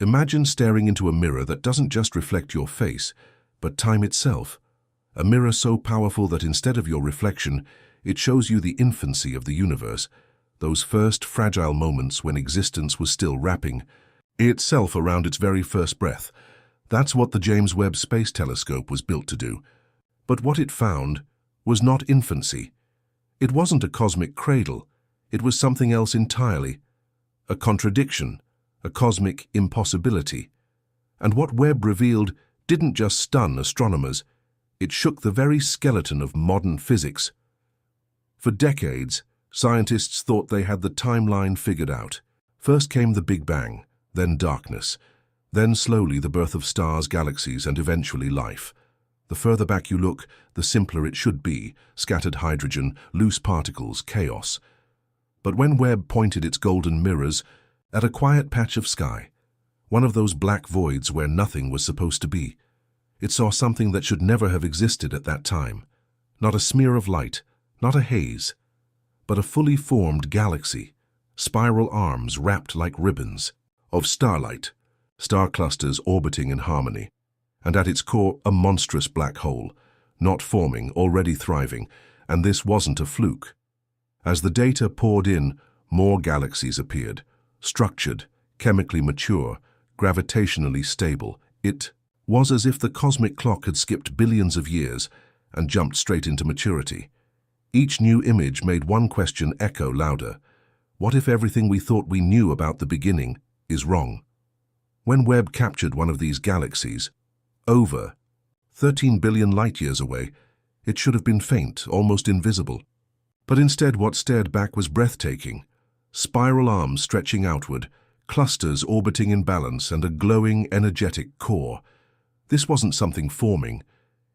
Imagine staring into a mirror that doesn't just reflect your face, but time itself. A mirror so powerful that instead of your reflection, it shows you the infancy of the universe, those first fragile moments when existence was still wrapping itself around its very first breath. That's what the James Webb Space Telescope was built to do. But what it found was not infancy. It wasn't a cosmic cradle. It was something else entirely. A contradiction, a cosmic impossibility. And what Webb revealed didn't just stun astronomers. It shook the very skeleton of modern physics. For decades, scientists thought they had the timeline figured out. First came the Big Bang, then darkness, then slowly the birth of stars, galaxies, and eventually life. The further back you look, the simpler it should be: scattered hydrogen, loose particles, chaos. But when Webb pointed its golden mirrors at a quiet patch of sky, one of those black voids where nothing was supposed to be, it saw something that should never have existed at that time. Not a smear of light, not a haze, but a fully formed galaxy, spiral arms wrapped like ribbons of starlight, star clusters orbiting in harmony, and at its core a monstrous black hole, not forming, already thriving, and this wasn't a fluke. As the data poured in, more galaxies appeared, structured, chemically mature, gravitationally stable. It was as if the cosmic clock had skipped billions of years and jumped straight into maturity. Each new image made one question echo louder. What if everything we thought we knew about the beginning is wrong? When Webb captured one of these galaxies, over 13 billion light-years away, it should have been faint, almost invisible. But instead what stared back was breathtaking. Spiral arms stretching outward, clusters orbiting in balance, and a glowing, energetic core. This wasn't something forming.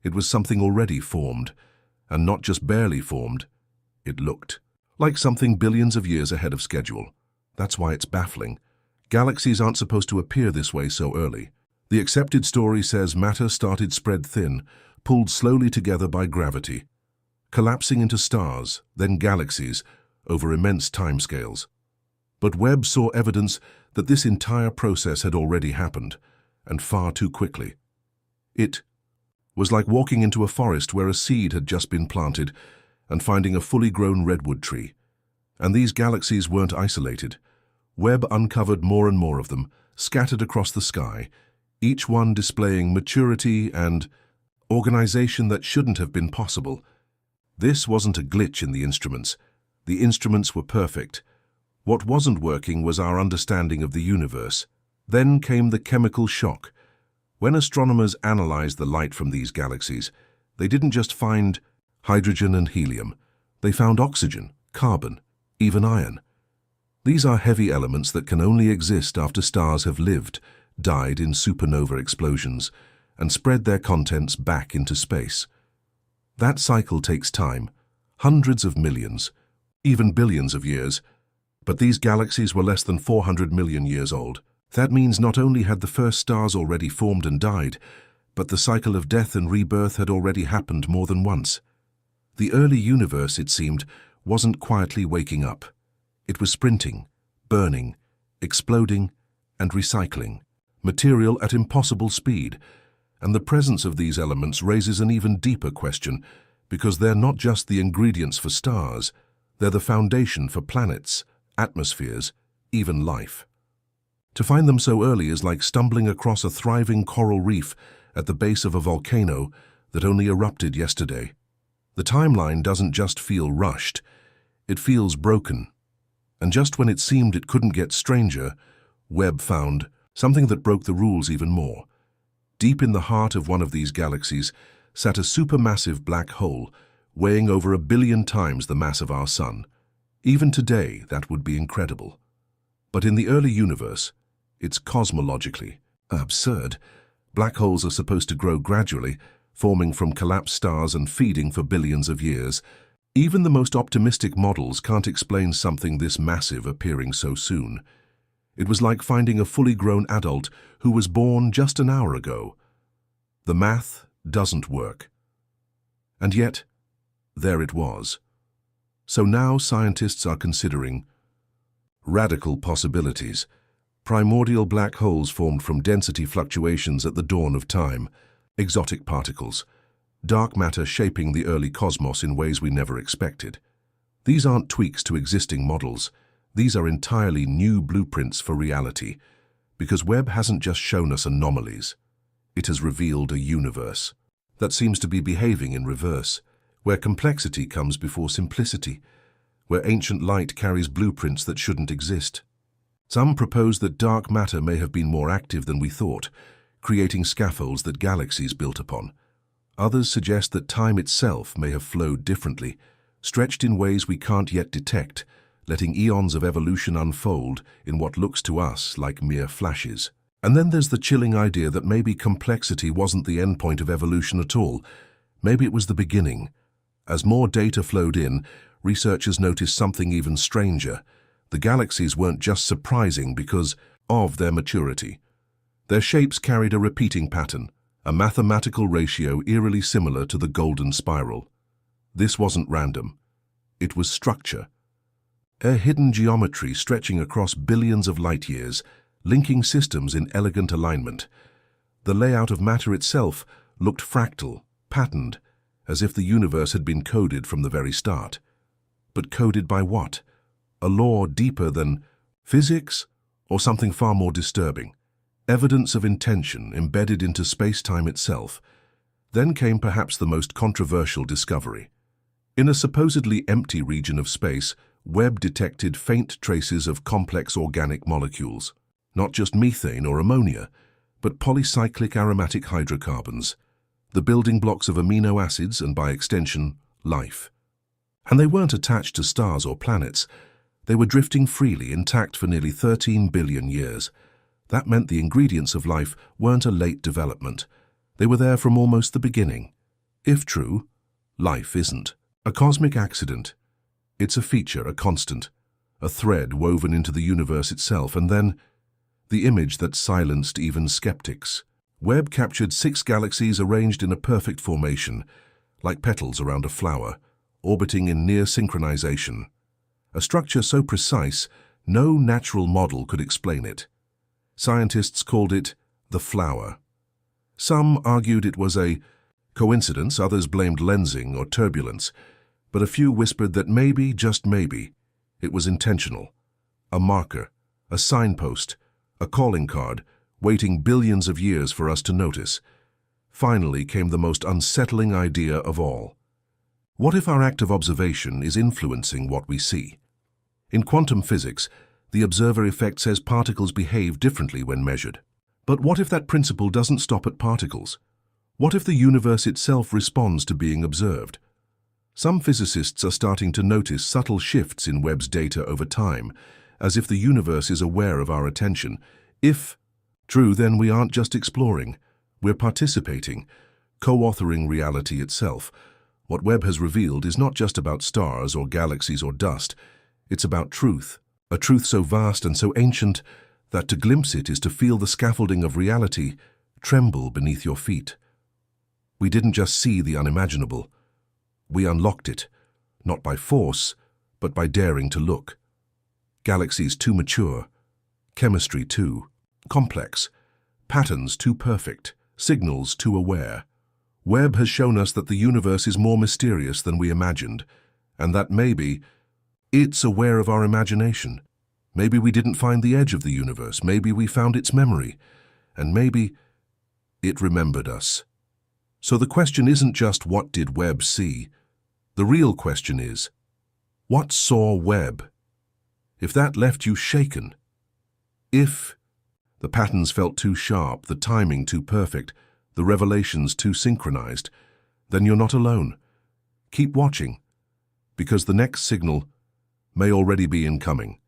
It was something already formed, and not just barely formed. It looked like something billions of years ahead of schedule. That's why it's baffling. Galaxies aren't supposed to appear this way so early. The accepted story says matter started spread thin, pulled slowly together by gravity, collapsing into stars, then galaxies, over immense timescales. But Webb saw evidence that this entire process had already happened, and far too quickly. It was like walking into a forest where a seed had just been planted and finding a fully grown redwood tree. And these galaxies weren't isolated. Webb uncovered more and more of them, scattered across the sky, each one displaying maturity and organization that shouldn't have been possible. This wasn't a glitch in the instruments. The instruments were perfect. What wasn't working was our understanding of the universe. Then came the chemical shock. When astronomers analyzed the light from these galaxies, they didn't just find hydrogen and helium. They found oxygen, carbon, even iron. These are heavy elements that can only exist after stars have lived, died in supernova explosions, and spread their contents back into space. That cycle takes time, hundreds of millions, even billions of years. But these galaxies were less than 400 million years old. That means not only had the first stars already formed and died, but the cycle of death and rebirth had already happened more than once. The early universe, it seemed, wasn't quietly waking up. It was sprinting, burning, exploding, and recycling, material at impossible speed. And the presence of these elements raises an even deeper question, because they're not just the ingredients for stars, they're the foundation for planets, atmospheres, even life. To find them so early is like stumbling across a thriving coral reef at the base of a volcano that only erupted yesterday. The timeline doesn't just feel rushed, it feels broken. And just when it seemed it couldn't get stranger, Webb found something that broke the rules even more. Deep in the heart of one of these galaxies sat a supermassive black hole, weighing over 1 billion times the mass of our Sun. Even today, that would be incredible. But in the early universe, it's cosmologically absurd. Black holes are supposed to grow gradually, forming from collapsed stars and feeding for billions of years. Even the most optimistic models can't explain something this massive appearing so soon. It was like finding a fully grown adult who was born just an hour ago. The math doesn't work. And yet, there it was. So now scientists are considering radical possibilities. Primordial black holes formed from density fluctuations at the dawn of time. Exotic particles. Dark matter shaping the early cosmos in ways we never expected. These aren't tweaks to existing models. These are entirely new blueprints for reality. Because Webb hasn't just shown us anomalies. It has revealed a universe that seems to be behaving in reverse, where complexity comes before simplicity, where ancient light carries blueprints that shouldn't exist. Some propose that dark matter may have been more active than we thought, creating scaffolds that galaxies built upon. Others suggest that time itself may have flowed differently, stretched in ways we can't yet detect, letting eons of evolution unfold in what looks to us like mere flashes. And then there's the chilling idea that maybe complexity wasn't the endpoint of evolution at all. Maybe it was the beginning. As more data flowed in, researchers noticed something even stranger. The galaxies weren't just surprising because of their maturity. Their shapes carried a repeating pattern, a mathematical ratio eerily similar to the golden spiral. This wasn't random. It was structure. A hidden geometry stretching across billions of light years, linking systems in elegant alignment. The layout of matter itself looked fractal, patterned, as if the universe had been coded from the very start. But coded by what? A law deeper than physics, or something far more disturbing? Evidence of intention embedded into space-time itself. Then came perhaps the most controversial discovery. In a supposedly empty region of space, Webb detected faint traces of complex organic molecules. Not just methane or ammonia, but polycyclic aromatic hydrocarbons, the building blocks of amino acids and, by extension, life. And they weren't attached to stars or planets. They were drifting freely, intact for nearly 13 billion years. That meant the ingredients of life weren't a late development. They were there from almost the beginning. If true, life isn't a cosmic accident. It's a feature, a constant, a thread woven into the universe itself. And then, the image that silenced even skeptics. Webb captured 6 galaxies arranged in a perfect formation, like petals around a flower, orbiting in near synchronization. A structure so precise, no natural model could explain it. Scientists called it the flower. Some argued it was a coincidence, others blamed lensing or turbulence, but a few whispered that maybe, just maybe, it was intentional. A marker, a signpost, a calling card, waiting billions of years for us to notice. Finally came the most unsettling idea of all. What if our act of observation is influencing what we see? In quantum physics, the observer effect says particles behave differently when measured. But what if that principle doesn't stop at particles? What if the universe itself responds to being observed? Some physicists are starting to notice subtle shifts in Webb's data over time, as if the universe is aware of our attention. If true, then we aren't just exploring, we're participating, co-authoring reality itself. What Webb has revealed is not just about stars or galaxies or dust, it's about truth, a truth so vast and so ancient that to glimpse it is to feel the scaffolding of reality tremble beneath your feet. We didn't just see the unimaginable, we unlocked it, not by force, but by daring to look. Galaxies too mature, chemistry too complex, patterns too perfect, signals too aware. Webb has shown us that the universe is more mysterious than we imagined, and that maybe it's aware of our imagination. Maybe we didn't find the edge of the universe, maybe we found its memory, and maybe it remembered us. So the question isn't just what did Webb see? The real question is, what saw Webb? If that left you shaken, if the patterns felt too sharp, the timing too perfect, the revelations too synchronized, then you're not alone. Keep watching, because the next signal may already be incoming.